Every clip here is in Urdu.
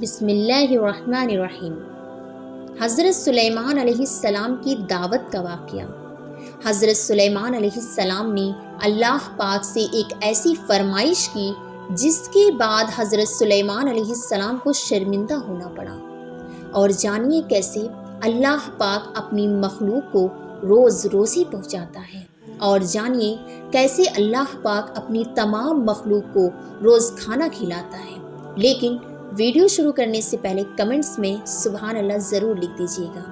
بسم اللہ الرحمن الرحیم۔ حضرت سلیمان علیہ السلام کی دعوت کا واقعہ۔ حضرت سلیمان علیہ السلام نے اللہ پاک سے ایک ایسی فرمائش کی جس کے بعد حضرت سلیمان علیہ السلام کو شرمندہ ہونا پڑا، اور جانیے کیسے اللہ پاک اپنی مخلوق کو روز روزی پہنچاتا ہے، اور جانیے کیسے اللہ پاک اپنی تمام مخلوق کو روز کھانا کھلاتا ہے۔ لیکن ویڈیو شروع کرنے سے پہلے کمنٹس میں سبحان اللہ ضرور لکھ دیجیے گا۔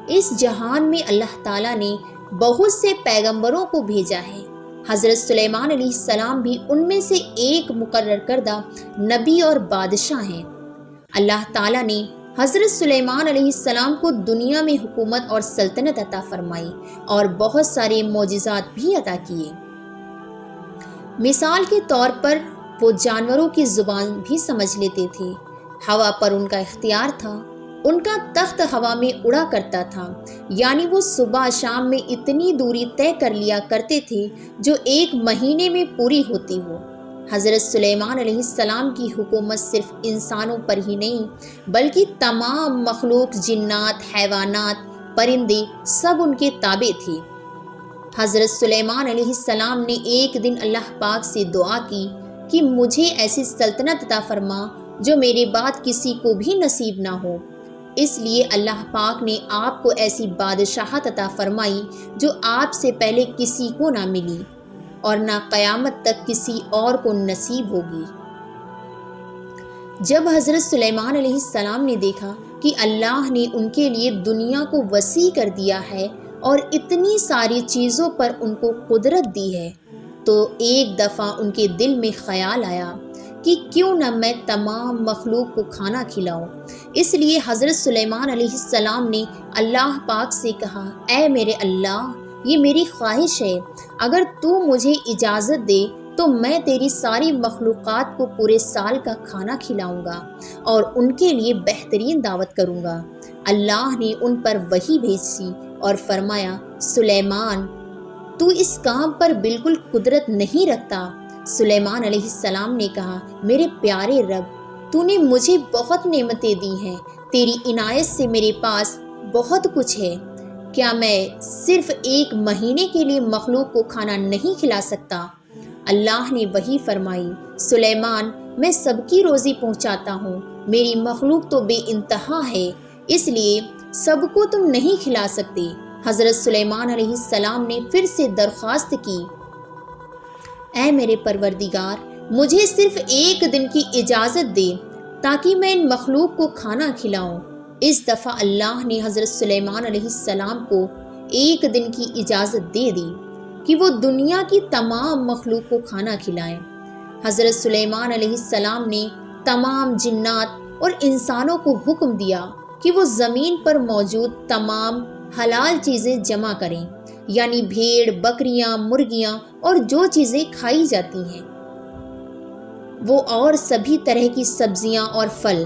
اس جہان میں اللہ تعالیٰ نے بہت سے پیغمبروں کو بھیجا ہے، حضرت سلیمان علیہ السلام بھی ان میں سے ایک مقرر کردہ نبی اور بادشاہ ہیں۔ اللہ تعالیٰ نے حضرت سلیمان علیہ السلام کو دنیا میں حکومت اور سلطنت عطا فرمائی اور بہت سارے معجزات بھی عطا کیے۔ مثال کے طور پر وہ جانوروں کی زبان بھی سمجھ لیتے تھے، ہوا پر ان کا اختیار تھا، ان کا تخت ہوا میں اڑا کرتا تھا، یعنی وہ صبح شام میں اتنی دوری طے کر لیا کرتے تھے جو ایک مہینے میں پوری ہوتی ہو۔ حضرت سلیمان علیہ السلام کی حکومت صرف انسانوں پر ہی نہیں بلکہ تمام مخلوق، جنات، حیوانات، پرندے سب ان کے تابع تھے۔ حضرت سلیمان علیہ السلام نے ایک دن اللہ پاک سے دعا کی کہ مجھے ایسی سلطنت عطا فرما جو میرے بعد کسی کو بھی نصیب نہ ہو۔ اس لیے اللہ پاک نے آپ کو ایسی بادشاہت عطا فرمائی جو آپ سے پہلے کسی کو نہ ملی اور نہ قیامت تک کسی اور کو نصیب ہوگی۔ جب حضرت سلیمان علیہ السلام نے دیکھا کہ اللہ نے ان کے لیے دنیا کو وسیع کر دیا ہے اور اتنی ساری چیزوں پر ان کو قدرت دی ہے، تو ایک دفعہ ان کے دل میں خیال آیا کہ کیوں نہ میں تمام مخلوق کو کھانا کھلاؤں۔ اس لیے حضرت سلیمان علیہ السلام نے اللہ پاک سے کہا، اے میرے اللہ، یہ میری خواہش ہے، اگر تو مجھے اجازت دے تو میں تیری ساری مخلوقات کو پورے سال کا کھانا کھلاؤں گا اور ان کے لیے بہترین دعوت کروں گا۔ اللہ نے ان پر وحی بھیجی اور فرمایا، سلیمان، تو اس کام پر بالکل قدرت نہیں رکھتا۔ سلیمان علیہ السلام نے کہا، میرے پیارے رب، تو نے مجھے بہت نعمتیں دی ہیں، تیری عنایت سے میرے پاس بہت کچھ ہے، کیا میں صرف ایک مہینے کے لیے مخلوق کو کھانا نہیں کھلا سکتا؟ اللہ نے وہی فرمائی، سلیمان، میں سب کی روزی پہنچاتا ہوں، میری مخلوق تو بے انتہا ہے، اس لیے سب کو تم نہیں کھلا سکتے۔ حضرت سلیمان علیہ السلام نے پھر سے درخواست کی، اے میرے پروردگار، مجھے صرف ایک دن کی اجازت دے تاکہ میں ان مخلوق کو کھانا کھلاؤں۔ اس دفعہ اللہ نے حضرت سلیمان علیہ السلام کو ایک دن کی اجازت دے دی کہ وہ دنیا کی تمام مخلوق کو کھانا کھلائیں۔ حضرت سلیمان علیہ السلام نے تمام جنات اور انسانوں کو حکم دیا کہ وہ زمین پر موجود تمام حلال چیزیں جمع کریں، یعنی بھیڑ، بکریاں، مرغیاں اور جو چیزیں کھائی جاتی ہیں وہ، اور سبھی طرح کی سبزیاں اور پھل۔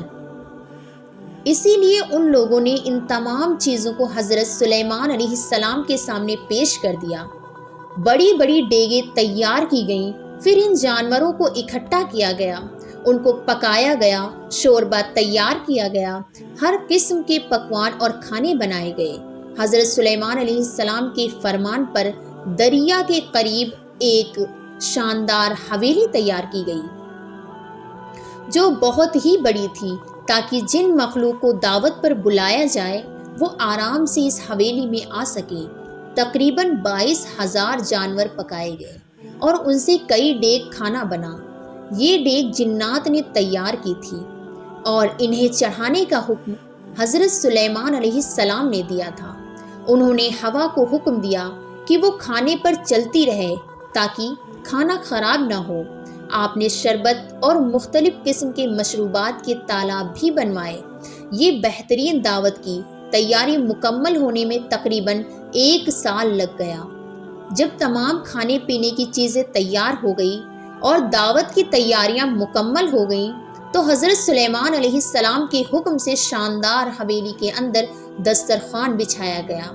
اسی لیے ان لوگوں نے ان تمام چیزوں کو حضرت سلیمان علیہ السلام کے سامنے پیش کر دیا۔ بڑی بڑی دیگیں تیار کی گئیں، پھر ان جانوروں کو اکٹھا کیا گیا، ان کو پکایا گیا، شوربہ تیار کیا گیا، ہر قسم کے پکوان اور کھانے بنائے گئے۔ حضرت سلیمان علیہ السلام کے فرمان پر دریا کے قریب ایک شاندار حویلی تیار کی گئی جو بہت ہی بڑی تھی، تاکہ جن مخلوق کو دعوت پر بلایا جائے وہ آرام سے اس حویلی میں آ سکے۔ تقریباً 22,000 جانور پکائے گئے اور ان سے کئی دیگ کھانا بنا۔ یہ دیگ جنات نے تیار کی تھی اور انہیں چڑھانے کا حکم حضرت سلیمان علیہ السلام نے دیا تھا۔ انہوں نے ہوا کو حکم دیا کہ وہ کھانے پر چلتی رہے تاکہ کھانا خراب نہ ہو۔ آپ نے شربت اور مختلف قسم کے مشروبات کے تالاب بھی بنوائے۔ یہ بہترین دعوت کی تیاری مکمل ہونے میں تقریباً 1 سال لگ گیا۔ جب تمام کھانے پینے کی چیزیں تیار ہو گئی اور دعوت کی تیاریاں مکمل ہو گئیں تو حضرت سلیمان علیہ السلام کے حکم سے شاندار حویلی کے اندر دسترخوان بچھایا گیا۔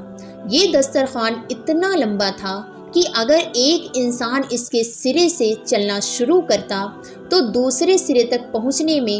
یہ دسترخوان اتنا لمبا تھا کہ اگر ایک انسان اس کے سرے سے چلنا شروع کرتا تو دوسرے سرے تک پہنچنے میں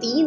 3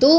2